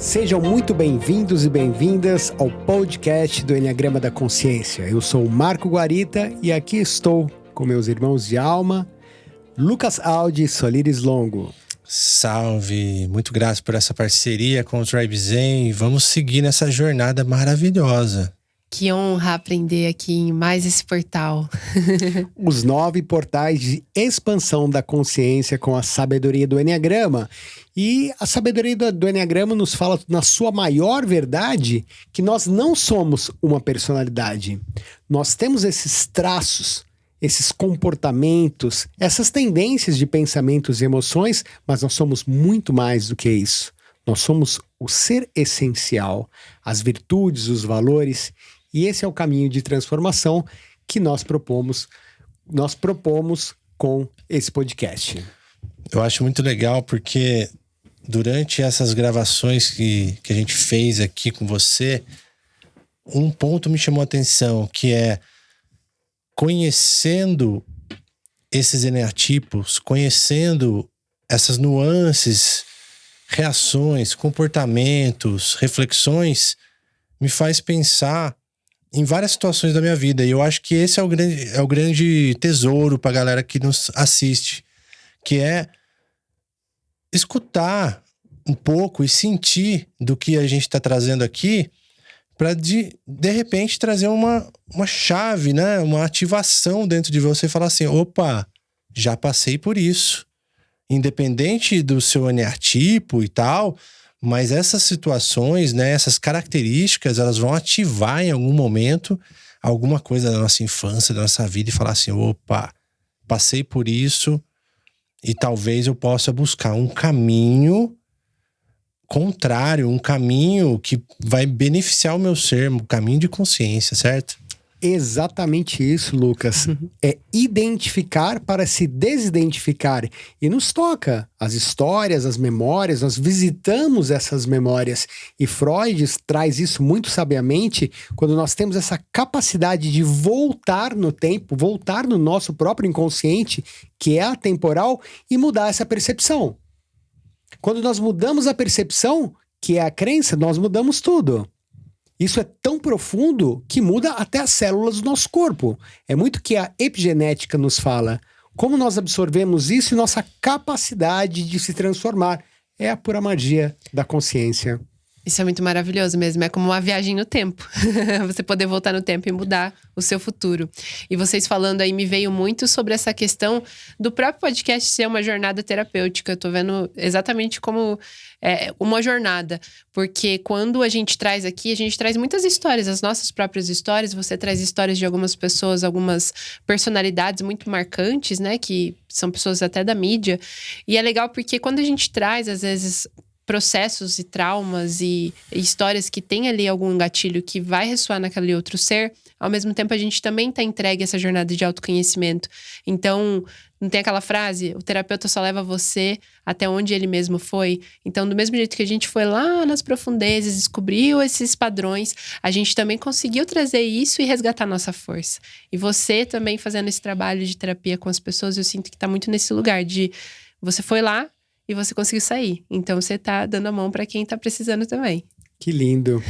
Sejam muito bem-vindos e bem-vindas ao podcast do Enneagrama da Consciência. Eu sou o Marco Guarita e aqui estou com meus irmãos de alma, Lucas Aldi e Solires Longo. Salve! Muito grato por essa parceria com o Tribe Zen. Vamos seguir nessa jornada maravilhosa. Que honra aprender aqui em mais esse portal. Os 9 portais de expansão da consciência com a sabedoria do Enneagrama. E a sabedoria do Enneagrama nos fala, na sua maior verdade, que nós não somos uma personalidade. Nós temos esses traços, esses comportamentos, essas tendências de pensamentos e emoções, mas nós somos muito mais do que isso. Nós somos o ser essencial, as virtudes, os valores. E esse é o caminho de transformação que nós propomos com esse podcast. Eu acho muito legal porque durante essas gravações que a gente fez aqui com você, um ponto me chamou a atenção, que é conhecendo esses eneatipos, conhecendo essas nuances, reações, comportamentos, reflexões, me faz pensar em várias situações da minha vida. E eu acho que esse é o grande tesouro para a galera que nos assiste, que é escutar um pouco e sentir do que a gente está trazendo aqui para de repente trazer uma chave, né? Uma ativação dentro de você e falar assim, opa, já passei por isso. Independente do seu eneatipo e tal, mas essas situações, né, essas características, elas vão ativar em algum momento alguma coisa da nossa infância, da nossa vida e falar assim, opa, passei por isso e talvez eu possa buscar um caminho contrário, um caminho que vai beneficiar o meu ser, um caminho de consciência, certo? Exatamente isso, Lucas. É identificar para se desidentificar. E nos toca as histórias, as memórias, nós visitamos essas memórias. E Freud traz isso muito sabiamente quando nós temos essa capacidade de voltar no tempo, voltar no nosso próprio inconsciente, que é atemporal, e mudar essa percepção. Quando nós mudamos a percepção, que é a crença, nós mudamos tudo. Isso é tão profundo que muda até as células do nosso corpo. É muito que a epigenética nos fala. Como nós absorvemos isso e nossa capacidade de se transformar. É a pura magia da consciência. Isso é muito maravilhoso mesmo. É como uma viagem no tempo. Você poder voltar no tempo e mudar o seu futuro. E vocês falando aí, me veio muito sobre essa questão do próprio podcast ser uma jornada terapêutica. Eu tô vendo exatamente como uma jornada. Porque quando a gente traz aqui, a gente traz muitas histórias, as nossas próprias histórias. Você traz histórias de algumas pessoas, algumas personalidades muito marcantes, né? Que são pessoas até da mídia. E é legal porque quando a gente traz, às vezes, processos e traumas e histórias que tem ali algum gatilho que vai ressoar naquele outro ser, ao mesmo tempo a gente também tá entregue a essa jornada de autoconhecimento. Então, não tem aquela frase, o terapeuta só leva você até onde ele mesmo foi? Então, do mesmo jeito que a gente foi lá nas profundezas, descobriu esses padrões, a gente também conseguiu trazer isso e resgatar nossa força. E você também fazendo esse trabalho de terapia com as pessoas, eu sinto que tá muito nesse lugar de você foi lá, e você conseguiu sair. Então, você tá dando a mão para quem tá precisando também. Que lindo.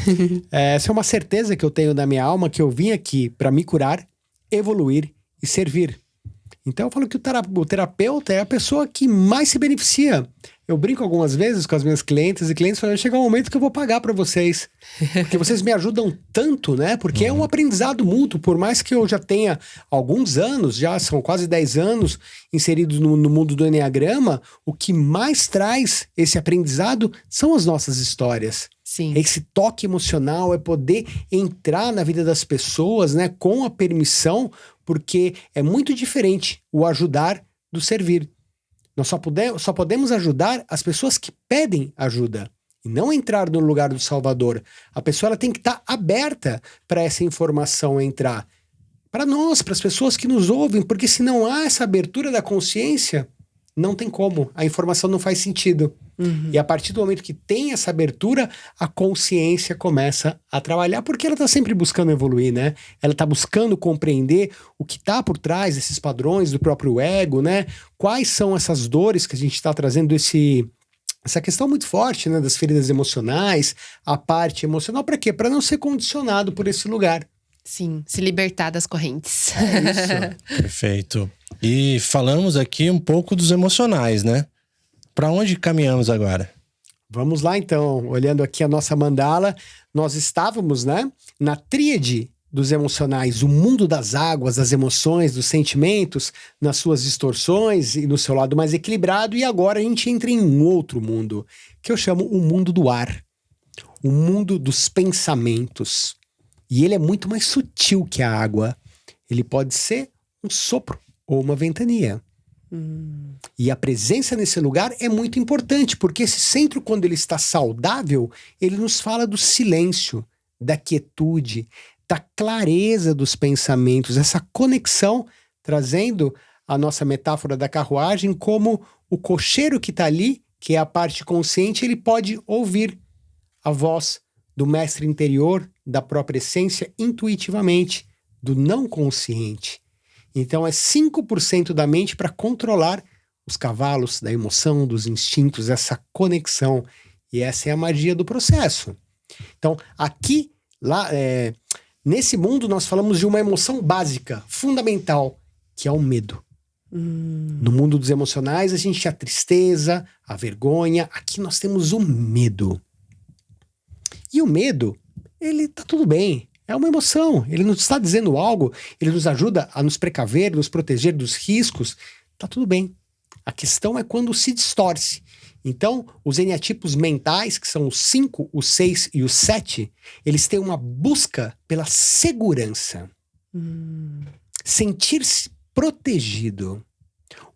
Essa é uma certeza que eu tenho na minha alma, que eu vim aqui para me curar, evoluir e servir. Então, eu falo que o terapeuta é a pessoa que mais se beneficia. Eu brinco algumas vezes com as minhas clientes e clientes falando, chega um momento que eu vou pagar para vocês. Porque vocês me ajudam tanto, né? Porque é um aprendizado mútuo. Por mais que eu já tenha alguns anos, já são quase 10 anos inseridos no mundo do Enneagrama, o que mais traz esse aprendizado são as nossas histórias. Sim. Esse toque emocional, é poder entrar na vida das pessoas, né? Com a permissão, porque é muito diferente o ajudar do servir. Nós só podemos ajudar as pessoas que pedem ajuda e não entrar no lugar do salvador. A pessoa ela tem que estar aberta para essa informação entrar. Para nós, para as pessoas que nos ouvem, porque se não há essa abertura da consciência, não tem como. A informação não faz sentido. E a partir do momento que tem essa abertura, a consciência começa a trabalhar, porque ela está sempre buscando evoluir, né? Ela está buscando compreender o que está por trás desses padrões do próprio ego, né? Quais são essas dores que a gente está trazendo, essa questão muito forte, né, das feridas emocionais, a parte emocional, para quê? Para não ser condicionado por esse lugar. Sim, se libertar das correntes. É isso. Perfeito. E falamos aqui um pouco dos emocionais, né? Para onde caminhamos agora? Vamos lá, então. Olhando aqui a nossa mandala, nós estávamos, né, na tríade dos emocionais, o mundo das águas, das emoções, dos sentimentos, nas suas distorções e no seu lado mais equilibrado. E agora a gente entra em um outro mundo, que eu chamo o mundo do ar, o mundo dos pensamentos. E ele é muito mais sutil que a água. Ele pode ser um sopro ou uma ventania. E a presença nesse lugar é muito importante, porque esse centro, quando ele está saudável, ele nos fala do silêncio, da quietude, da clareza dos pensamentos, essa conexão, trazendo a nossa metáfora da carruagem como o cocheiro que está ali, que é a parte consciente, ele pode ouvir a voz do mestre interior, da própria essência, intuitivamente, do não consciente. Então é 5% da mente para controlar os cavalos, da emoção, dos instintos, essa conexão. E essa é a magia do processo. Então, aqui, nesse mundo, nós falamos de uma emoção básica, fundamental, que é o medo. No mundo dos emocionais, a gente tem a tristeza, a vergonha. Aqui nós temos o medo. E o medo, ele tá tudo bem. É uma emoção. Ele nos está dizendo algo, ele nos ajuda a nos precaver, nos proteger dos riscos. Tá tudo bem. A questão é quando se distorce. Então, os eneatipos mentais, que são os 5, o 6 e o 7, eles têm uma busca pela segurança. Sentir-se protegido.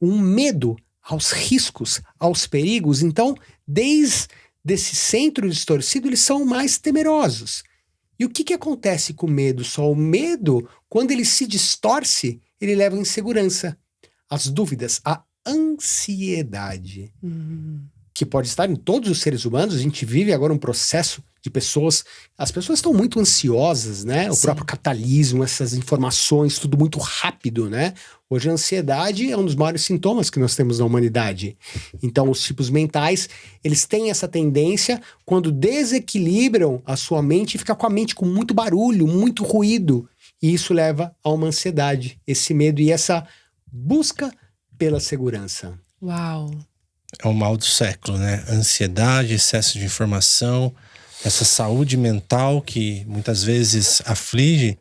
Um medo aos riscos, aos perigos. Então, desde esse centro distorcido, eles são mais temerosos. E o que acontece com o medo? Só o medo, quando ele se distorce, ele leva à insegurança, às dúvidas, à ansiedade. Que pode estar em todos os seres humanos. A gente vive agora um processo de pessoas... As pessoas estão muito ansiosas, né? O próprio capitalismo, essas informações, tudo muito rápido, né? Hoje a ansiedade é um dos maiores sintomas que nós temos na humanidade. Então os tipos mentais, eles têm essa tendência quando desequilibram a sua mente e fica com a mente com muito barulho, muito ruído. E isso leva a uma ansiedade, esse medo e essa busca pela segurança. Uau! É o mal do século, né? Ansiedade, excesso de informação, essa saúde mental que muitas vezes aflige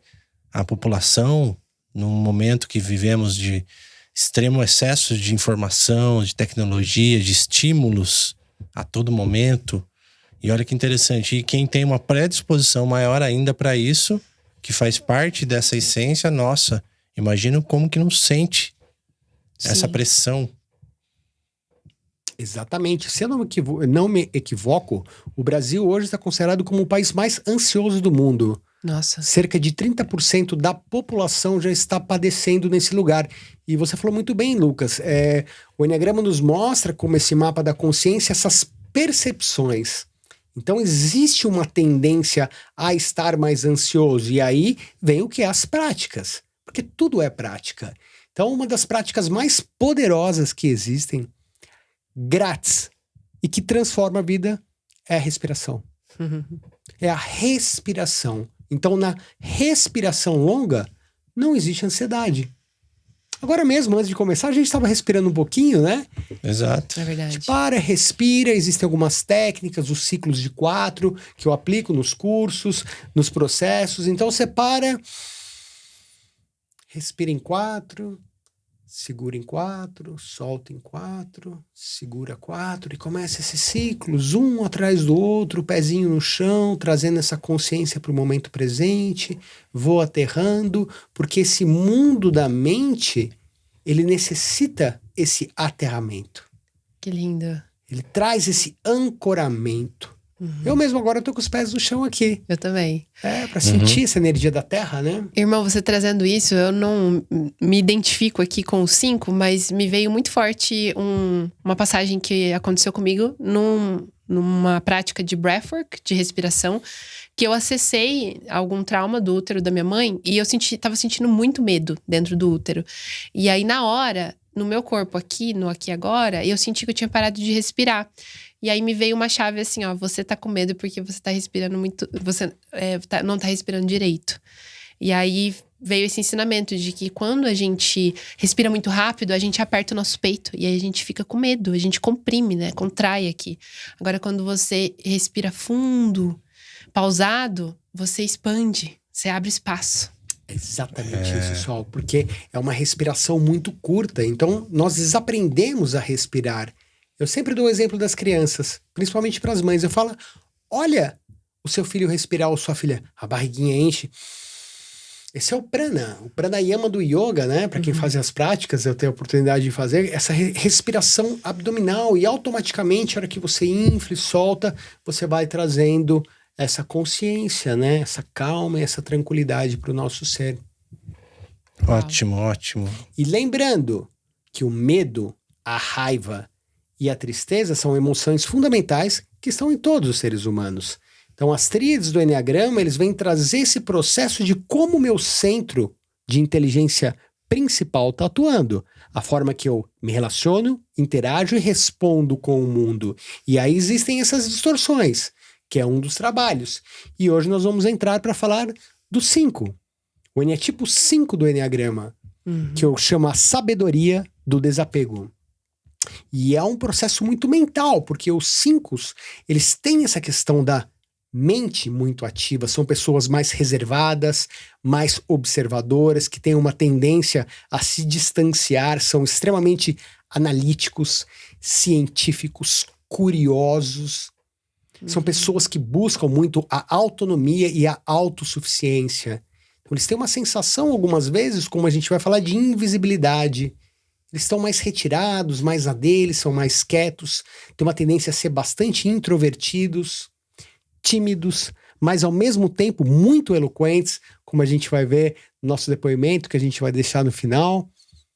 a população num momento que vivemos de extremo excesso de informação, de tecnologia, de estímulos a todo momento. E olha que interessante, e quem tem uma predisposição maior ainda para isso, que faz parte dessa essência nossa, imagina como que não sente essa pressão. Exatamente. Se eu não me equivoco, o Brasil hoje está considerado como o país mais ansioso do mundo. Nossa. Cerca de 30% da população já está padecendo nesse lugar. E você falou muito bem, Lucas. O Enneagrama nos mostra como esse mapa da consciência, essas percepções. Então existe uma tendência a estar mais ansioso. E aí vem o que é as práticas. Porque tudo é prática. Então uma das práticas mais poderosas que existem, grátis, e que transforma a vida, é a respiração. É a respiração. Então, na respiração longa, não existe ansiedade. Agora mesmo, antes de começar, a gente estava respirando um pouquinho, né? Exato. É verdade. A gente para, respira, existem algumas técnicas, os ciclos de 4, que eu aplico nos cursos, nos processos. Então, você para, respira em 4... segura em 4, solta em 4, segura 4 e começa esses ciclos, um atrás do outro, o pezinho no chão, trazendo essa consciência para o momento presente, vou aterrando, porque esse mundo da mente, ele necessita esse aterramento. Que lindo. Ele traz esse ancoramento. Eu mesmo agora tô com os pés no chão aqui. Eu também. Para sentir essa energia da terra, né? Irmão, você trazendo isso, eu não me identifico aqui com o 5, mas me veio muito forte uma passagem que aconteceu comigo numa prática de breathwork, de respiração, que eu acessei algum trauma do útero da minha mãe e eu tava sentindo muito medo dentro do útero. E aí, na hora, no meu corpo aqui, no aqui agora, eu senti que eu tinha parado de respirar. E aí me veio uma chave assim, ó, você tá com medo porque você tá respirando muito, você não tá respirando direito. E aí veio esse ensinamento de que quando a gente respira muito rápido, a gente aperta o nosso peito. E aí a gente fica com medo, a gente comprime, né? Contrai aqui. Agora, quando você respira fundo, pausado, você expande, você abre espaço. É exatamente isso, Sol. Porque é uma respiração muito curta. Então, nós desaprendemos a respirar. Eu sempre dou o exemplo das crianças, principalmente para as mães. Eu falo, olha o seu filho respirar ou sua filha, a barriguinha enche. Esse é o prana, o pranayama do yoga, né? Para quem faz as práticas, eu tenho a oportunidade de fazer essa respiração abdominal e automaticamente, a hora que você infla e solta, você vai trazendo essa consciência, né? Essa calma e essa tranquilidade para o nosso ser. Ótimo, ótimo. E lembrando que o medo, a raiva e a tristeza são emoções fundamentais que estão em todos os seres humanos. Então, as tríades do Eneagrama, eles vêm trazer esse processo de como o meu centro de inteligência principal está atuando. A forma que eu me relaciono, interajo e respondo com o mundo. E aí existem essas distorções, que é um dos trabalhos. E hoje nós vamos entrar para falar do 5. O Eneatipo 5 do Eneagrama, que eu chamo a sabedoria do desapego. E é um processo muito mental, porque os 5, eles têm essa questão da mente muito ativa, são pessoas mais reservadas, mais observadoras, que têm uma tendência a se distanciar, são extremamente analíticos, científicos, curiosos. São pessoas que buscam muito a autonomia e a autossuficiência. Então, eles têm uma sensação, algumas vezes, como a gente vai falar, de invisibilidade. Eles estão mais retirados, mais na deles, são mais quietos, têm uma tendência a ser bastante introvertidos, tímidos, mas ao mesmo tempo muito eloquentes, como a gente vai ver no nosso depoimento, que a gente vai deixar no final.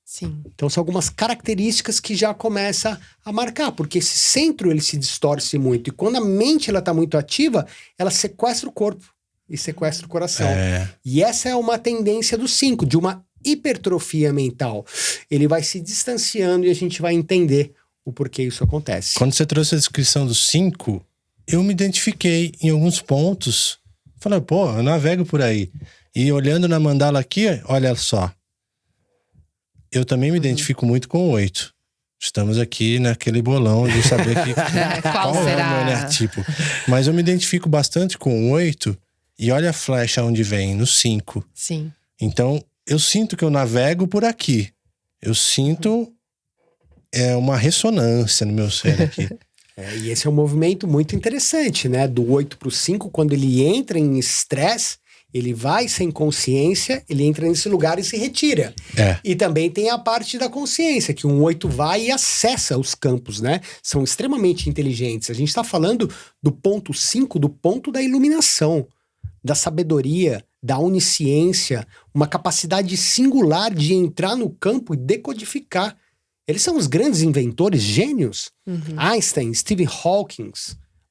Sim. Então são algumas características que já começam a marcar, porque esse centro ele se distorce muito, e quando a mente ela está muito ativa, ela sequestra o corpo e sequestra o coração. E essa é uma tendência do 5, de uma hipertrofia mental. Ele vai se distanciando e a gente vai entender o porquê isso acontece. Quando você trouxe a descrição do 5, eu me identifiquei em alguns pontos. Falei, pô, eu navego por aí. E olhando na mandala aqui, olha só. Eu também me identifico muito com o 8. Estamos aqui naquele bolão de saber que, qual será? É o meu eneatipo. Mas eu me identifico bastante com o 8 e olha a flecha onde vem, no 5. Sim. Então, eu sinto que eu navego por aqui. Eu sinto uma ressonância no meu ser aqui. E esse é um movimento muito interessante, né? Do 8 para o 5, quando ele entra em estresse, ele vai sem consciência, ele entra nesse lugar e se retira. E também tem a parte da consciência, que um 8 vai e acessa os campos, né? São extremamente inteligentes. A gente está falando do ponto 5, do ponto da iluminação, da sabedoria, da onisciência, uma capacidade singular de entrar no campo e decodificar. Eles são os grandes inventores, gênios. Einstein, Stephen Hawking,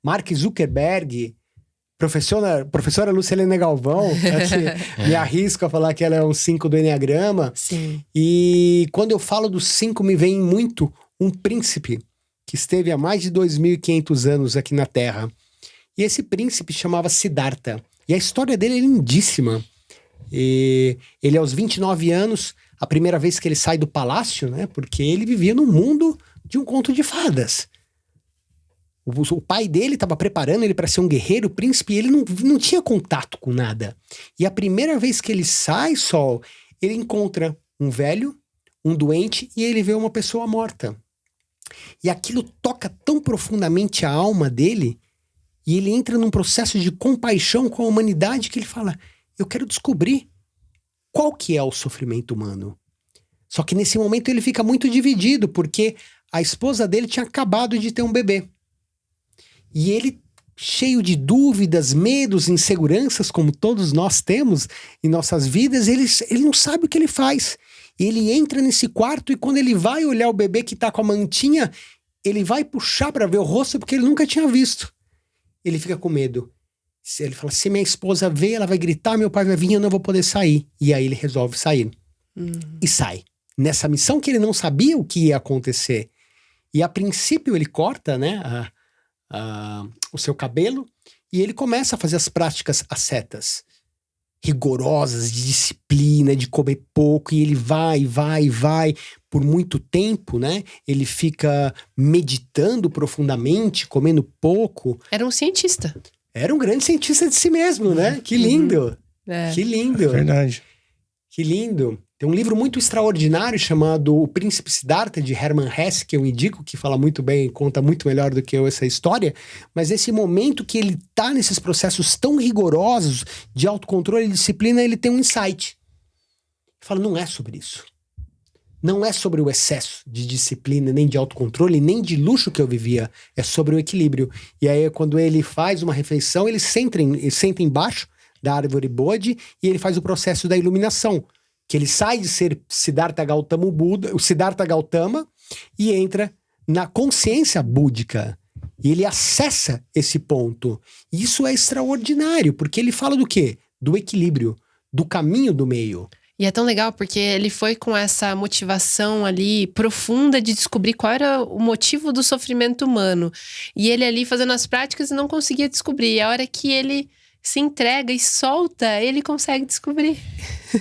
Mark Zuckerberg, professora Lucilene Galvão, que me arrisco a falar que ela é um 5 do Eneagrama. Sim. E quando eu falo do 5, me vem muito um príncipe que esteve há mais de 2.500 anos aqui na Terra. E esse príncipe chamava Siddhartha. E a história dele é lindíssima. E ele, aos 29 anos, a primeira vez que ele sai do palácio, né? Porque ele vivia no mundo de um conto de fadas. O pai dele estava preparando ele para ser um guerreiro, príncipe, e ele não tinha contato com nada. E a primeira vez que ele sai, Sol, ele encontra um velho, um doente, e ele vê uma pessoa morta. E aquilo toca tão profundamente a alma dele, e ele entra num processo de compaixão com a humanidade que ele fala, eu quero descobrir qual que é o sofrimento humano. Só que nesse momento ele fica muito dividido, porque a esposa dele tinha acabado de ter um bebê. E ele, cheio de dúvidas, medos, inseguranças, como todos nós temos em nossas vidas, ele não sabe o que ele faz. Ele entra nesse quarto e quando ele vai olhar o bebê que tá com a mantinha, ele vai puxar para ver o rosto porque ele nunca tinha visto. Ele fica com medo. Ele fala, se minha esposa ver, ela vai gritar, meu pai vai vir, eu não vou poder sair. E aí ele resolve sair. E sai. Nessa missão que ele não sabia o que ia acontecer. E a princípio ele corta, né, o seu cabelo, e ele começa a fazer as práticas ascetas, rigorosas, de disciplina, de comer pouco, e ele vai por muito tempo, né? Ele fica meditando profundamente, comendo pouco. Era um cientista. Era um grande cientista de si mesmo, né? Que lindo! É. Que lindo! É verdade. Que lindo! Tem um livro muito extraordinário chamado O Príncipe Siddhartha, de Hermann Hesse, que eu indico, que fala muito bem, conta muito melhor do que eu essa história, mas esse momento que ele tá nesses processos tão rigorosos de autocontrole e disciplina, ele tem um insight. Ele fala, não é sobre isso. Não é sobre o excesso de disciplina, nem de autocontrole, nem de luxo que eu vivia. É sobre o equilíbrio. E aí, quando ele faz uma refeição, ele senta embaixo da árvore Bodhi e ele faz o processo da iluminação. Que ele sai de ser Siddhartha Gautama, o Buda, o Siddhartha Gautama, e entra na consciência búdica. E ele acessa esse ponto. E isso é extraordinário, porque ele fala do quê? Do equilíbrio, do caminho do meio. E é tão legal porque ele foi com essa motivação ali profunda de descobrir qual era o motivo do sofrimento humano. E ele ali fazendo as práticas e não conseguia descobrir. E a hora que ele se entrega e solta, ele consegue descobrir.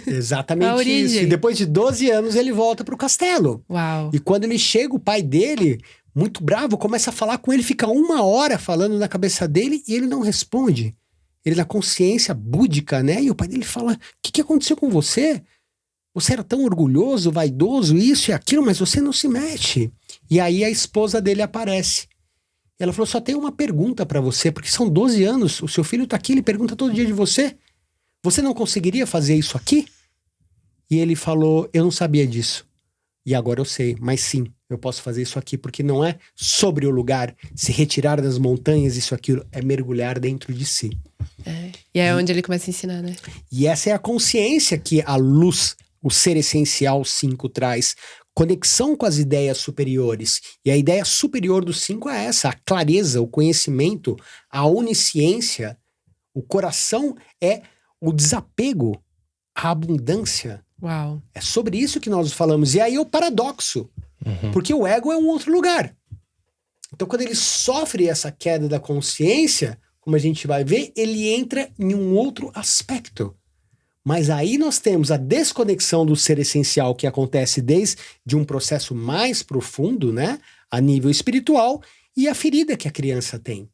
Exatamente a origem. isso. E depois de 12 anos ele volta pro castelo. Uau. E quando ele chega, o pai dele, muito bravo, começa a falar com ele, fica 1 hora falando na cabeça dele e ele não responde. Ele na consciência búdica, né? E o pai dele fala, o que aconteceu com você? Você era tão orgulhoso, vaidoso, isso e aquilo, mas você não se mexe. E aí a esposa dele aparece. Ela falou, só tenho uma pergunta pra você, porque são 12 anos, o seu filho tá aqui, ele pergunta todo dia de você. Você não conseguiria fazer isso aqui? E ele falou, eu não sabia disso. E agora eu sei, mas sim, eu posso fazer isso aqui, porque não é sobre o lugar, se retirar das montanhas, isso, aquilo, é mergulhar dentro de si. É. E é onde ele começa a ensinar, né? E essa é a consciência que a luz, o ser essencial 5 traz. Conexão com as ideias superiores. E a ideia superior do 5 é essa, a clareza, o conhecimento, a onisciência. O coração é o desapego, a abundância. Uau. É sobre isso que nós falamos. E aí é o paradoxo. Porque o ego é um outro lugar. Então, quando ele sofre essa queda da consciência, como a gente vai ver, ele entra em um outro aspecto. Mas aí nós temos a desconexão do ser essencial que acontece desde um processo mais profundo, né? A nível espiritual, e a ferida que a criança tem.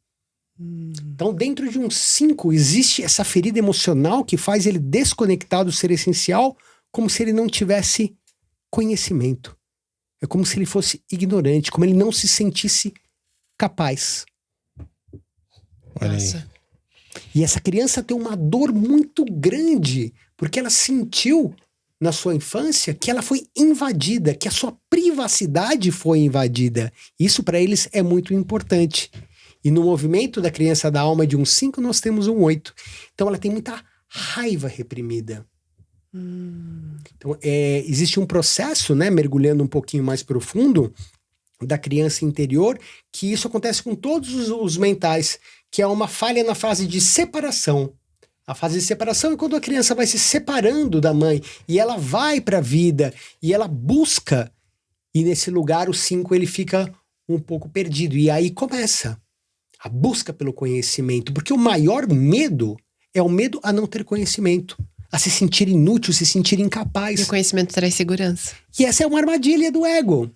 Então, dentro de um 5, existe essa ferida emocional que faz ele desconectar do ser essencial, como se ele não tivesse conhecimento. É como se ele fosse ignorante, como ele não se sentisse capaz. Olha Nossa. aí. E essa criança tem uma dor muito grande, porque ela sentiu na sua infância que ela foi invadida, que a sua privacidade foi invadida. Isso para eles é muito importante. E no movimento da criança da alma de um 5, nós temos um 8. Então ela tem muita raiva reprimida. Então existe um processo, né, mergulhando um pouquinho mais profundo, da criança interior, que isso acontece com todos os mentais, que é uma falha na fase de separação. A fase de separação é quando a criança vai se separando da mãe, e ela vai para a vida, e ela busca, e nesse lugar o 5 ele fica um pouco perdido, e aí começa a busca pelo conhecimento, porque o maior medo é o medo a não ter conhecimento, a se sentir inútil, se sentir incapaz. E o conhecimento traz segurança. E essa é uma armadilha do ego.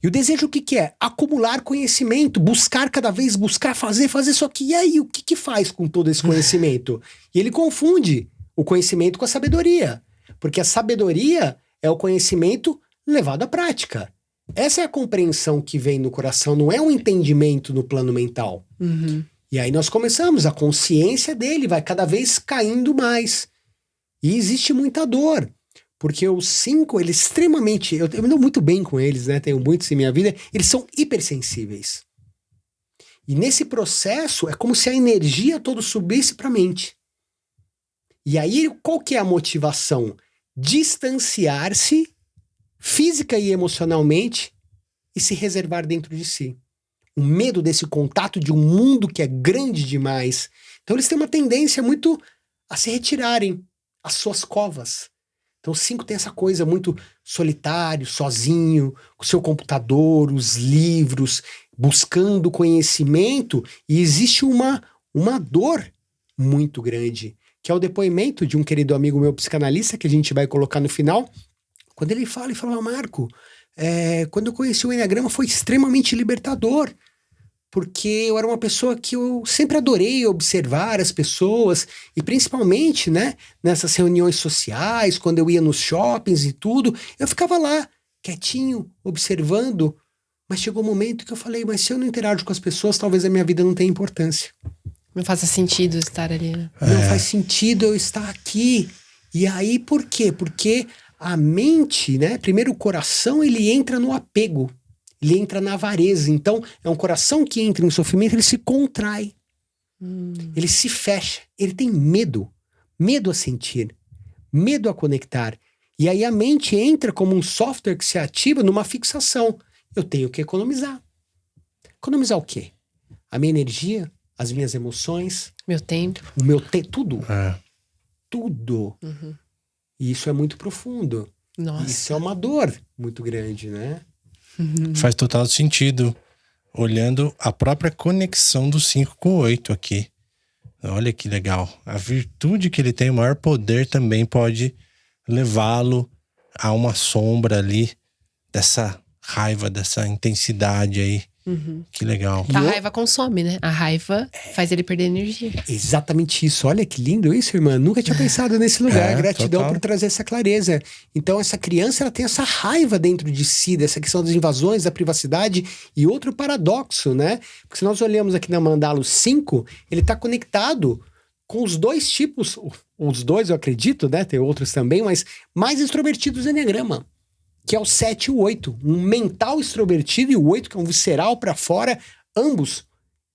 E o desejo o que é? Acumular conhecimento, buscar cada vez, buscar fazer, só que e aí, o que faz com todo esse conhecimento? E ele confunde o conhecimento com a sabedoria, porque a sabedoria é o conhecimento levado à prática. Essa é a compreensão que vem no coração, não é um entendimento no plano mental. E aí nós começamos, a consciência dele vai cada vez caindo mais. E existe muita dor. Porque os 5, eles extremamente... Eu me dou muito bem com eles, né? Tenho muitos em minha vida. Eles são hipersensíveis. E nesse processo, é como se a energia toda subisse para a mente. E aí, qual que é a motivação? Distanciar-se física e emocionalmente e se reservar dentro de si. O medo desse contato de um mundo que é grande demais. Então, eles têm uma tendência muito a se retirarem às suas covas. Então, o 5 tem essa coisa muito solitário, sozinho, com o seu computador, os livros, buscando conhecimento. E existe uma dor muito grande, que é o depoimento de um querido amigo meu psicanalista, que a gente vai colocar no final. Quando ele fala, Marco, quando eu conheci o Enneagrama foi extremamente libertador. Porque eu era uma pessoa que eu sempre adorei observar as pessoas, e principalmente, né, nessas reuniões sociais, quando eu ia nos shoppings e tudo, eu ficava lá, quietinho, observando, mas chegou um momento que eu falei, mas se eu não interajo com as pessoas, talvez a minha vida não tenha importância. Não faça sentido estar ali, né? Não faz sentido eu estar aqui. E aí, por quê? Porque a mente, né, primeiro o coração, ele entra no apego. Ele entra na avareza. Então, é um coração que entra em sofrimento, ele se contrai. Ele se fecha. Ele tem medo. Medo a sentir. Medo a conectar. E aí a mente entra como um software que se ativa numa fixação. Eu tenho que economizar. Economizar o quê? A minha energia, as minhas emoções. Meu tempo. O meu tempo, tudo. Tudo. E isso é muito profundo. Nossa. Isso é uma dor muito grande, né? Faz total sentido. Olhando a própria conexão do 5 com o 8 aqui. Olha que legal. A virtude que ele tem, o maior poder também pode levá-lo a uma sombra ali dessa raiva, dessa intensidade aí. Que legal. A raiva consome, né? A raiva faz ele perder energia. Exatamente isso. Olha que lindo isso, irmã. Nunca tinha pensado nesse lugar. Gratidão total. por trazer essa clareza. Então, essa criança, ela tem essa raiva dentro de si, dessa questão das invasões, da privacidade. E outro paradoxo, né? Porque se nós olhamos aqui na mandala 5, ele está conectado com os dois tipos, os dois eu acredito, né? Tem outros também, mas mais extrovertidos do Enneagrama. Que é o 7 e o 8. Um mental extrovertido e o 8, que é um visceral para fora, ambos.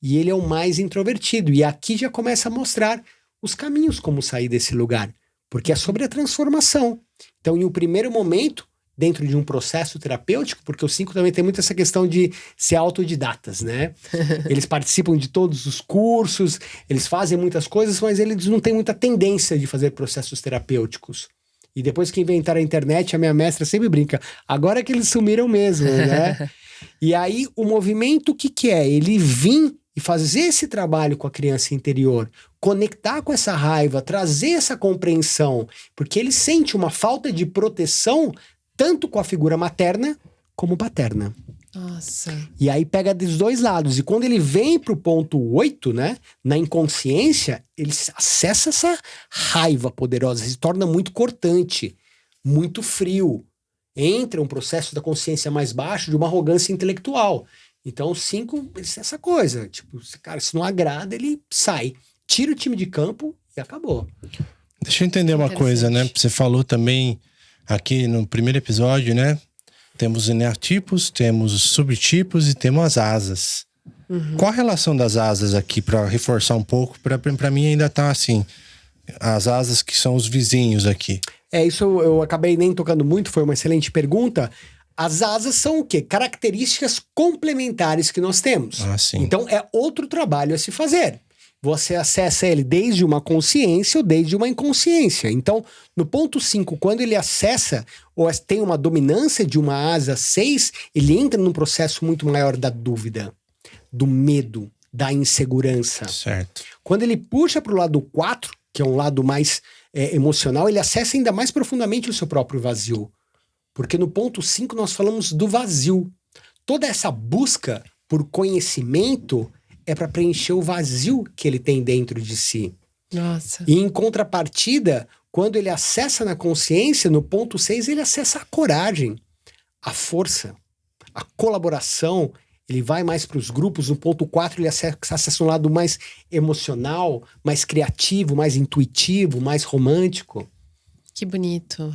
E ele é o mais introvertido. E aqui já começa a mostrar os caminhos como sair desse lugar. Porque é sobre a transformação. Então, em um primeiro momento, dentro de um processo terapêutico, porque os 5 também tem muito essa questão de ser autodidatas, né? Eles participam de todos os cursos, eles fazem muitas coisas, mas eles não têm muita tendência de fazer processos terapêuticos. E depois que inventaram a internet, a minha mestra sempre brinca, agora é que eles sumiram mesmo, né? E aí, o movimento, o que é? Ele vir e fazer esse trabalho com a criança interior, conectar com essa raiva, trazer essa compreensão, porque ele sente uma falta de proteção tanto com a figura materna como paterna. Nossa. E aí pega dos dois lados. E quando ele vem pro ponto 8, né? Na inconsciência, ele acessa essa raiva poderosa, se torna muito cortante, muito frio. Entra um processo da consciência mais baixo, de uma arrogância intelectual. Então o 5, essa coisa, tipo, cara, se não agrada, ele sai. Tira o time de campo e acabou. Deixa eu entender uma coisa, né? Você falou também aqui no primeiro episódio, né? Temos eneatipos, temos os subtipos e temos as asas. Qual a relação das asas aqui, para reforçar um pouco? Para mim ainda tá assim, as asas que são os vizinhos aqui. Isso eu acabei nem tocando muito, foi uma excelente pergunta. As asas são o quê? Características complementares que nós temos. Sim. Então é outro trabalho a se fazer. Você acessa ele desde uma consciência ou desde uma inconsciência. Então, no ponto 5, quando ele acessa ou tem uma dominância de uma asa 6, ele entra num processo muito maior da dúvida, do medo, da insegurança. Certo. Quando ele puxa para o lado 4, que é um lado mais emocional, ele acessa ainda mais profundamente o seu próprio vazio. Porque no ponto 5 nós falamos do vazio. Toda essa busca por conhecimento é para preencher o vazio que ele tem dentro de si. Nossa. E em contrapartida, quando ele acessa na consciência, no ponto 6, ele acessa a coragem, a força, a colaboração. Ele vai mais para os grupos. No ponto 4, ele acessa um lado mais emocional, mais criativo, mais intuitivo, mais romântico. Que bonito.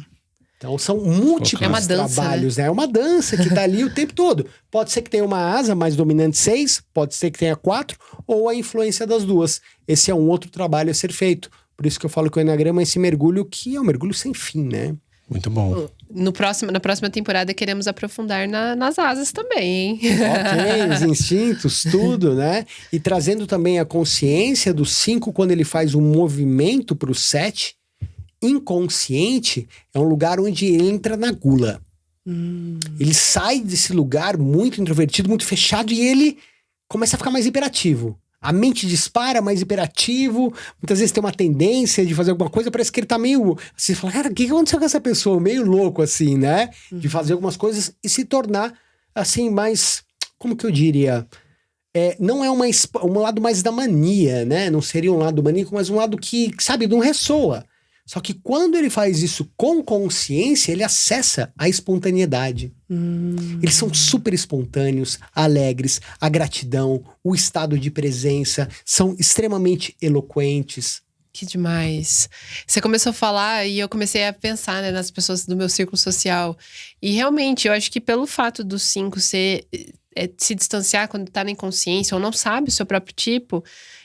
Então são múltiplos É uma dança, trabalhos, né? É uma dança que tá ali o tempo todo. Pode ser que tenha uma asa mais dominante 6, pode ser que tenha 4, ou a influência das duas. Esse é um outro trabalho a ser feito. Por isso que eu falo que o Enneagrama é esse mergulho que é um mergulho sem fim, né? Muito bom. Na próxima temporada queremos aprofundar nas asas também, hein? Ok, os instintos, tudo, né? E trazendo também a consciência do 5 quando ele faz um movimento para o 7, inconsciente é um lugar onde ele entra na gula. Ele sai desse lugar muito introvertido, muito fechado, e ele começa a ficar mais hiperativo. A mente dispara, mais hiperativo. Muitas vezes tem uma tendência de fazer alguma coisa, parece que ele tá meio... Você fala, cara, o que aconteceu com essa pessoa? Meio louco, assim, né? De fazer algumas coisas e se tornar, assim, mais... Como que eu diria? Não é um lado mais da mania, né? Não seria um lado maníaco, mas um lado que, sabe, não ressoa. Só que quando ele faz isso com consciência, ele acessa a espontaneidade. Eles são super espontâneos, alegres, a gratidão, o estado de presença, são extremamente eloquentes. Que demais. Você começou a falar e eu comecei a pensar, né, nas pessoas do meu círculo social. E realmente, eu acho que pelo fato do 5 se distanciar quando tá na inconsciência ou não sabe o seu próprio tipo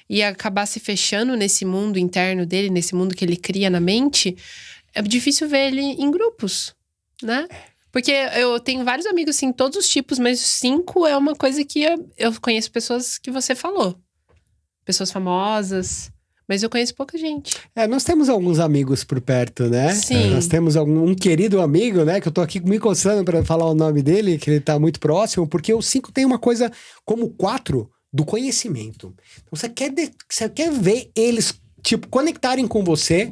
e acabar se fechando nesse mundo interno dele, nesse mundo que ele cria na mente, é difícil ver ele em grupos, né? Porque eu tenho vários amigos, assim, todos os tipos, mas 5 é uma coisa que eu conheço pessoas que você falou. Pessoas famosas, mas eu conheço pouca gente. Nós temos alguns amigos por perto, né? Sim. Nós temos um querido amigo, né? Que eu tô aqui me coçando para falar o nome dele, que ele tá muito próximo, porque o 5 tem uma coisa como 4 do conhecimento. Então, você quer ver eles, tipo, conectarem com você,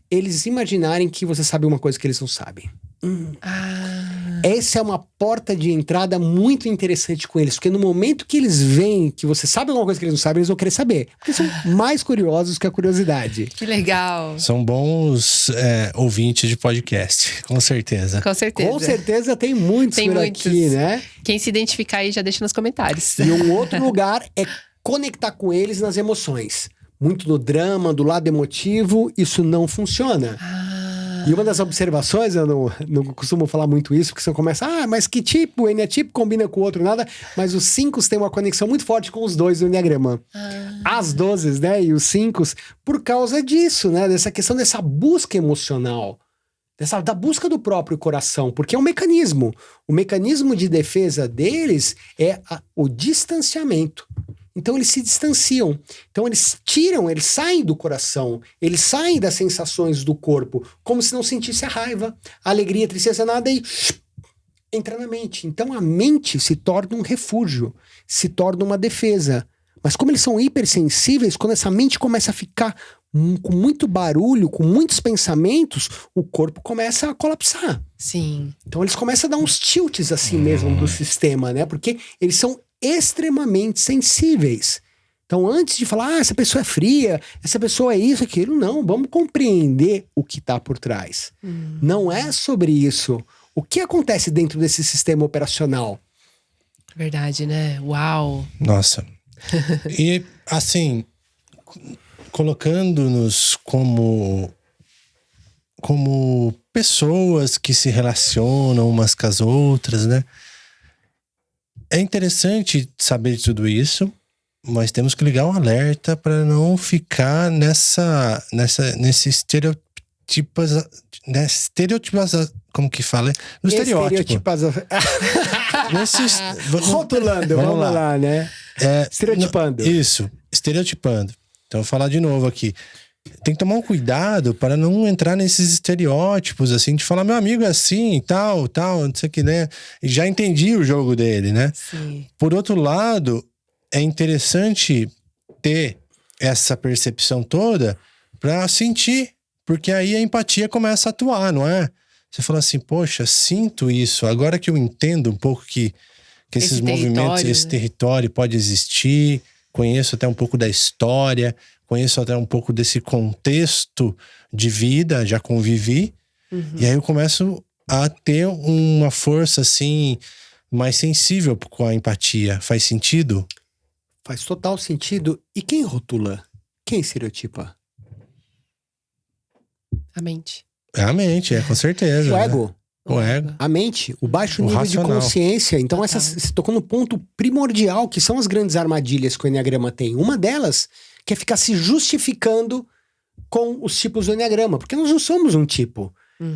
eles imaginarem que você sabe uma coisa que eles não sabem. Essa é uma porta de entrada muito interessante com eles, porque no momento que eles veem que você sabe alguma coisa que eles não sabem, eles vão querer saber, porque são mais curiosos que a curiosidade. Que legal. São bons ouvintes de podcast, com certeza. Com certeza. Com certeza tem muitos por aqui, né? Quem se identificar aí já deixa nos comentários. E um outro lugar é conectar com eles nas emoções. Muito no drama, do lado emotivo, isso não funciona. E uma das observações, eu não costumo falar muito isso, porque você começa, mas que tipo, o Enneatipo combina com o outro, nada. Mas os 5 têm uma conexão muito forte com os 2 do Enneagrama. As 12, né, e os 5, por causa disso, né, dessa questão dessa busca emocional. Da busca do próprio coração, porque é um mecanismo. O mecanismo de defesa deles é o distanciamento. Então eles se distanciam. Então eles saem do coração, eles saem das sensações do corpo, como se não sentisse a raiva, a alegria, a tristeza, nada, e entra na mente. Então a mente se torna um refúgio, se torna uma defesa. Mas como eles são hipersensíveis, quando essa mente começa a ficar com muito barulho, com muitos pensamentos, o corpo começa a colapsar. Sim. Então eles começam a dar uns tilts assim mesmo do sistema, né? Porque eles são extremamente sensíveis. Então, antes de falar, essa pessoa é fria, essa pessoa é isso, aquilo, não. Vamos compreender o que está por trás. Não é sobre isso. O que acontece dentro desse sistema operacional? Verdade, né? Uau! Nossa. E, assim, colocando-nos como pessoas que se relacionam umas com as outras, né? É interessante saber de tudo isso, mas temos que ligar um alerta para não ficar nesse estereotipas, como que fala? No estereótipo. Rotulando, vamos lá, né? Estereotipando. Isso, estereotipando. Então, vou falar de novo aqui. Tem que tomar um cuidado para não entrar nesses estereótipos, assim, de falar, meu amigo é assim, tal, não sei o que, né? E já entendi o jogo dele, né? Sim. Por outro lado, é interessante ter essa percepção toda para sentir, porque aí a empatia começa a atuar, não é? Você fala assim, poxa, sinto isso, agora que eu entendo um pouco que esses movimentos, esse território pode existir, conheço até um pouco da história, conheço até um pouco desse contexto de vida, já convivi, e aí eu começo a ter uma força, assim, mais sensível com a empatia. Faz sentido? Faz total sentido. E quem rotula? Quem estereotipa? A mente. É a mente, com certeza. O ego. O ego. A mente, o baixo nível racional. de consciência. Então, você tocou no ponto primordial, que são as grandes armadilhas que o Enneagrama tem. Uma delas que é ficar se justificando com os tipos do Enneagrama, porque nós não somos um tipo.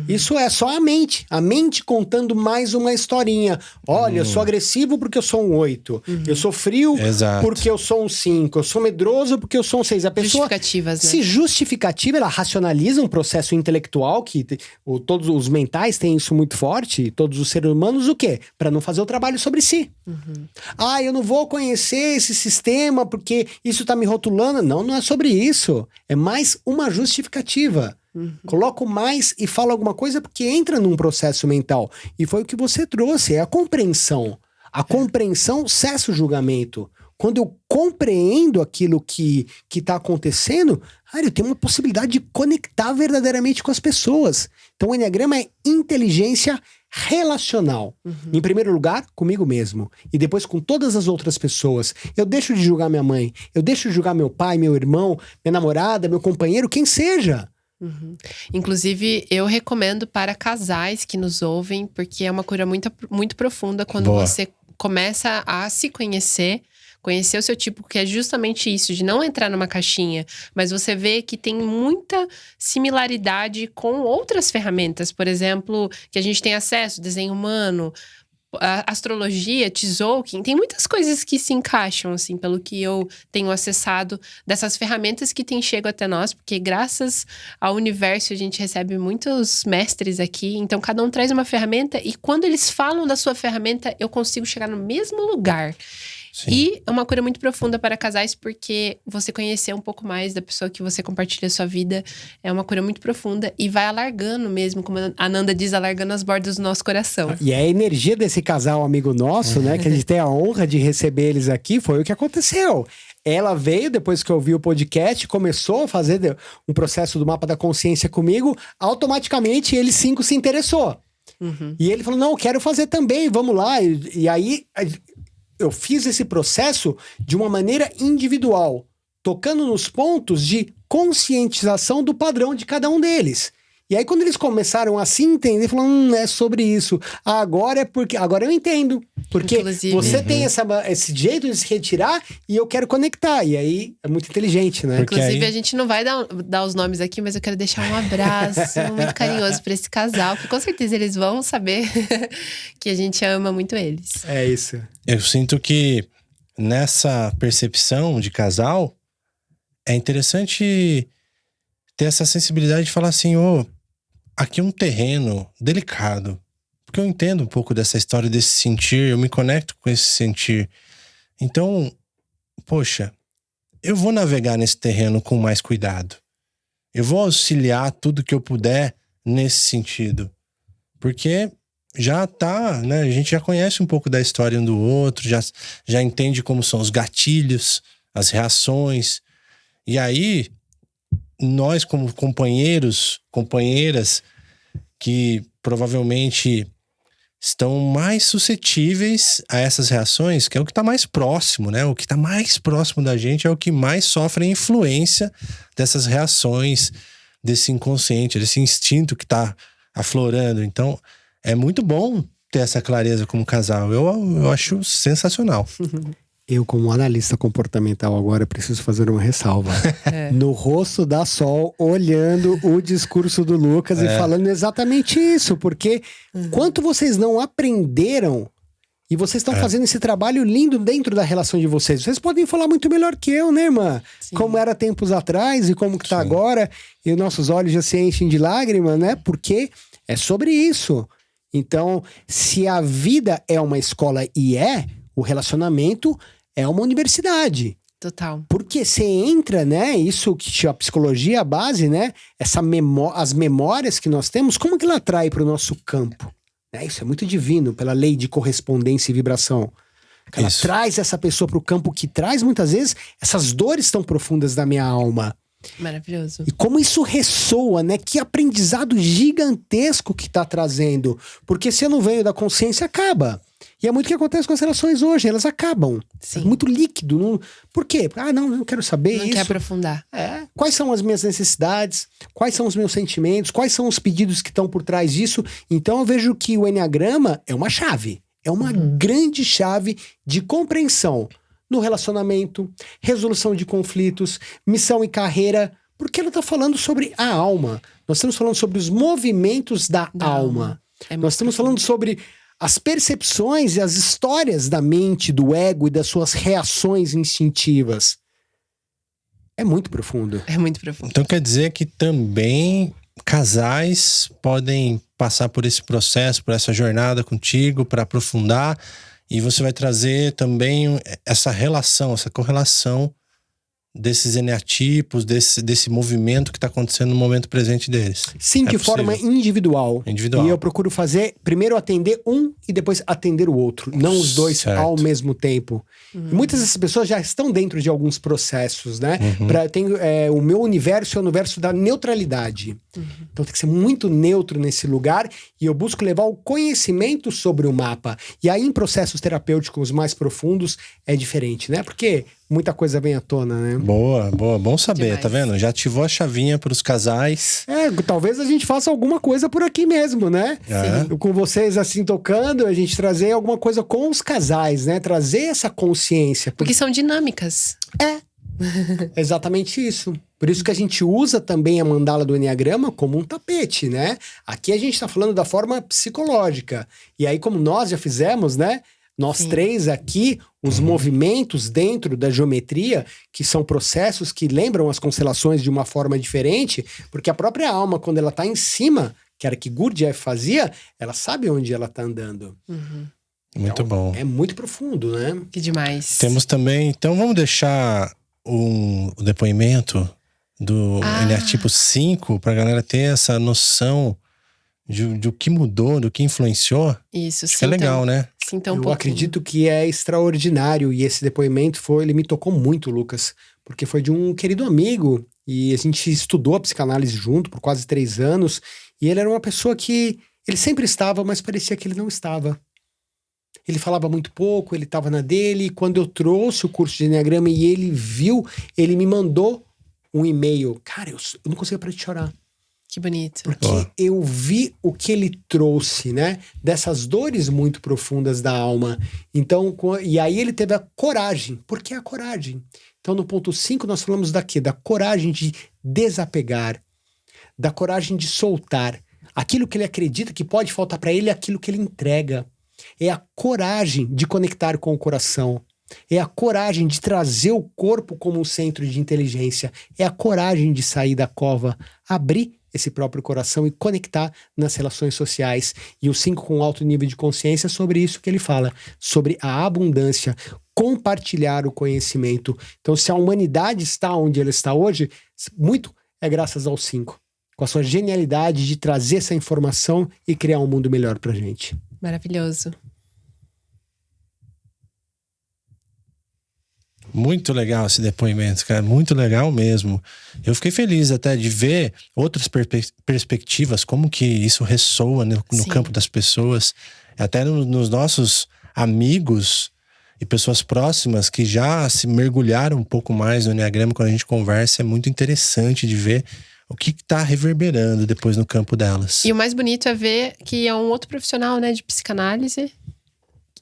Isso é só a mente contando mais uma historinha. Olha, eu sou agressivo porque eu sou um 8. Eu sou frio porque eu sou um 5. Eu sou medroso porque eu sou um 6. A pessoa Justificativas, né? se justificativa, ela racionaliza um processo intelectual que todos os mentais têm isso muito forte, todos os seres humanos, o quê? Para não fazer o trabalho sobre si. Eu não vou conhecer esse sistema porque isso tá me rotulando. Não é sobre isso. É mais uma justificativa. Coloco mais e falo alguma coisa porque entra num processo mental. E foi o que você trouxe, é a compreensão. A compreensão cessa o julgamento. Quando eu compreendo aquilo que tá acontecendo, eu tenho uma possibilidade de conectar verdadeiramente com as pessoas. Então o Enneagrama é inteligência relacional. Em primeiro lugar, comigo mesmo. E depois com todas as outras pessoas. Eu deixo de julgar minha mãe. Eu deixo de julgar meu pai, meu irmão, minha namorada, meu companheiro, quem seja. Inclusive, eu recomendo para casais que nos ouvem, porque é uma cura muito, muito profunda quando você começa a se conhecer o seu tipo, que é justamente isso, de não entrar numa caixinha, mas você vê que tem muita similaridade com outras ferramentas, por exemplo, que a gente tem acesso, desenho humano, astrologia, Tzolk'in, tem muitas coisas que se encaixam, assim, pelo que eu tenho acessado dessas ferramentas que têm chego até nós, porque graças ao universo a gente recebe muitos mestres aqui, então cada um traz uma ferramenta e quando eles falam da sua ferramenta, eu consigo chegar no mesmo lugar. Sim. E é uma cura muito profunda para casais, porque você conhecer um pouco mais da pessoa que você compartilha a sua vida é uma cura muito profunda e vai alargando mesmo, como a Nanda diz, alargando as bordas do nosso coração. E a energia desse casal amigo nosso, né, que a gente tem a honra de receber eles aqui, foi o que aconteceu. Ela veio, depois que eu vi o podcast, começou a fazer um processo do mapa da consciência comigo, automaticamente ele 5 se interessou. E ele falou, não, eu quero fazer também, vamos lá. E aí eu fiz esse processo de uma maneira individual, tocando nos pontos de conscientização do padrão de cada um deles. E aí, quando eles começaram a se entender, falaram, é sobre isso. Agora eu entendo. Porque inclusive, você tem esse jeito de se retirar e eu quero conectar. E aí, é muito inteligente, né? Porque inclusive, a gente não vai dar os nomes aqui, mas eu quero deixar um abraço muito carinhoso para esse casal, que com certeza eles vão saber que a gente ama muito eles. É isso. Eu sinto que nessa percepção de casal, é interessante ter essa sensibilidade de falar assim, aqui é um terreno delicado. Porque eu entendo um pouco dessa história, desse sentir, eu me conecto com esse sentir. Então, poxa, eu vou navegar nesse terreno com mais cuidado. Eu vou auxiliar tudo que eu puder nesse sentido. Porque já tá, né? A gente já conhece um pouco da história um do outro, já entende como são os gatilhos, as reações. E aí, nós como companheiros, companheiras que provavelmente estão mais suscetíveis a essas reações, que é o que está mais próximo, né? O que está mais próximo da gente é o que mais sofre a influência dessas reações, desse inconsciente, desse instinto que está aflorando. Então, é muito bom ter essa clareza como casal. Eu acho sensacional. Eu, como analista comportamental, agora preciso fazer uma ressalva. No rosto da Sol, olhando o discurso do Lucas e falando exatamente isso. Porque quanto vocês não aprenderam e vocês estão fazendo esse trabalho lindo dentro da relação de vocês. Vocês podem falar muito melhor que eu, né, irmã? Sim. Como era tempos atrás e como que tá agora. E os nossos olhos já se enchem de lágrimas, né? Porque é sobre isso. Então, se a vida é uma escola e o relacionamento é uma universidade. Total. Porque você entra, né? Isso que a psicologia é a base, né? As memórias que nós temos, como que ela atrai para o nosso campo? Isso é muito divino, pela lei de correspondência e vibração. Ela traz essa pessoa para o campo que traz, muitas vezes, essas dores tão profundas da minha alma. Maravilhoso. E como isso ressoa, né? Que aprendizado gigantesco que tá trazendo. Porque se eu não venho da consciência, acaba. E é muito o que acontece com as relações hoje, elas acabam. Sim. É muito líquido. Não... Por quê? Não quero saber isso. Não quer aprofundar. Quais são as minhas necessidades? Quais são os meus sentimentos? Quais são os pedidos que estão por trás disso? Então eu vejo que o Enneagrama é uma chave. É uma grande chave de compreensão no relacionamento, resolução de conflitos, missão e carreira. Porque ela está falando sobre a alma. Nós estamos falando sobre os movimentos da alma. Nós estamos falando sobre as percepções e as histórias da mente, do ego e das suas reações instintivas. É muito profundo. É muito profundo. Então quer dizer que também casais podem passar por esse processo, por essa jornada contigo, para aprofundar, e você vai trazer também essa relação, essa correlação desses eneatipos, desse movimento que está acontecendo no momento presente deles. Sim, de forma individual. Individual. E eu procuro fazer, primeiro atender um e depois atender o outro. Não os dois Certo. ao mesmo tempo. E muitas dessas pessoas já estão dentro de alguns processos, né? O meu universo é o universo da neutralidade. Então tem que ser muito neutro nesse lugar. E eu busco levar o conhecimento sobre o mapa. E aí em processos terapêuticos mais profundos é diferente, né? Porque muita coisa vem à tona, né? Boa. Bom saber, Demais. tá vendo? Já ativou a chavinha para os casais. Talvez a gente faça alguma coisa por aqui mesmo, né? Sim. Com vocês assim tocando, a gente trazer alguma coisa com os casais, né? Trazer essa consciência. Porque são dinâmicas. Exatamente isso. Por isso que a gente usa também a mandala do Enneagrama como um tapete, né? Aqui a gente tá falando da forma psicológica. E aí, como nós já fizemos, né? Nós Sim. três aqui, os movimentos dentro da geometria, que são processos que lembram as constelações de uma forma diferente, porque a própria alma, quando ela tá em cima, que era que Gurdjieff fazia, ela sabe onde ela tá andando. Muito bom. É muito profundo, né? Que demais. Temos também, então vamos deixar o depoimento do Eneatipo 5 para a galera ter essa noção do que mudou, do que influenciou. Isso, Acho que é legal, né? Sinta um Eu pouquinho. acredito que é extraordinário e esse depoimento ele me tocou muito, Lucas, porque foi de um querido amigo e a gente estudou a psicanálise junto por quase 3 anos e ele era uma pessoa que ele sempre estava, mas parecia que ele não estava. Ele falava muito pouco, ele estava na dele, e quando eu trouxe o curso de Enneagrama e ele viu, ele me mandou um e-mail. Cara, eu não conseguia parar de chorar. Que bonito. Porque eu vi o que ele trouxe, né? Dessas dores muito profundas da alma. Então, e aí ele teve a coragem. Por que a coragem? Então, no ponto 5, nós falamos da quê? Da coragem de desapegar. Da coragem de soltar. Aquilo que ele acredita que pode faltar para ele é aquilo que ele entrega. É a coragem de conectar com o coração. É a coragem de trazer o corpo como um centro de inteligência. É a coragem de sair da cova, abrir esse próprio coração e conectar nas relações sociais. E o 5 com alto nível de consciência é sobre isso que ele fala, sobre a abundância, compartilhar o conhecimento. Então, se a humanidade está onde ela está hoje, muito é graças ao 5, com a sua genialidade de trazer essa informação e criar um mundo melhor pra gente. Maravilhoso. Muito legal esse depoimento, cara. Muito legal mesmo. Eu fiquei feliz até de ver outras perspectivas, como que isso ressoa no campo das pessoas. Até nos nossos amigos e pessoas próximas que já se mergulharam um pouco mais no Enneagrama, quando a gente conversa, é muito interessante de ver o que está reverberando depois no campo delas. E o mais bonito é ver que é um outro profissional, né, de psicanálise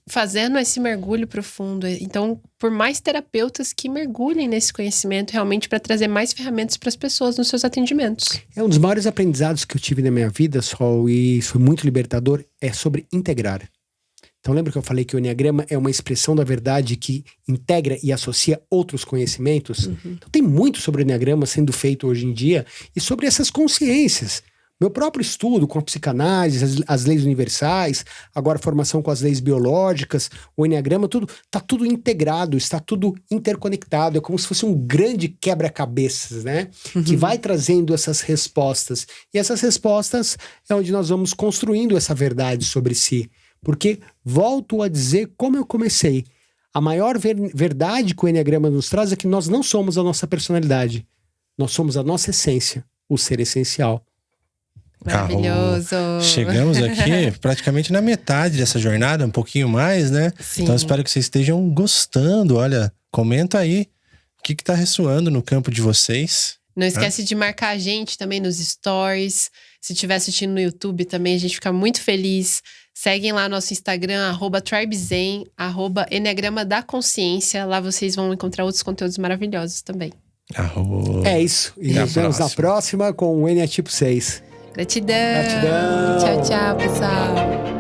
fazendo esse mergulho profundo. Então, por mais terapeutas que mergulhem nesse conhecimento realmente para trazer mais ferramentas para as pessoas nos seus atendimentos. É um dos maiores aprendizados que eu tive na minha vida, Sol, e foi muito libertador, é sobre integrar. Então lembra que eu falei que o Enneagrama é uma expressão da verdade que integra e associa outros conhecimentos? Então tem muito sobre o Enneagrama sendo feito hoje em dia e sobre essas consciências. Meu próprio estudo com a psicanálise, as leis universais, agora a formação com as leis biológicas, o Enneagrama, está tudo integrado, está tudo interconectado. É como se fosse um grande quebra-cabeças, né? Que vai trazendo essas respostas. E essas respostas é onde nós vamos construindo essa verdade sobre si. Porque, volto a dizer como eu comecei, a maior verdade que o Enneagrama nos traz é que nós não somos a nossa personalidade. Nós somos a nossa essência, o ser essencial. Maravilhoso. Chegamos aqui praticamente na metade dessa jornada, um pouquinho mais, né? Sim. Então espero que vocês estejam gostando. Olha, comenta aí o que tá ressoando no campo de vocês. Não esquece de marcar a gente também nos stories. Se estiver assistindo no YouTube também, a gente fica muito feliz. Seguem lá nosso Instagram, @tribezen, @Enneagrama da Consciência. Lá vocês vão encontrar outros conteúdos maravilhosos também. Arroz. É isso. E Até a nos vemos na próxima com o NA Tipo 6. Gratidão. Gratidão. Tchau, tchau, pessoal.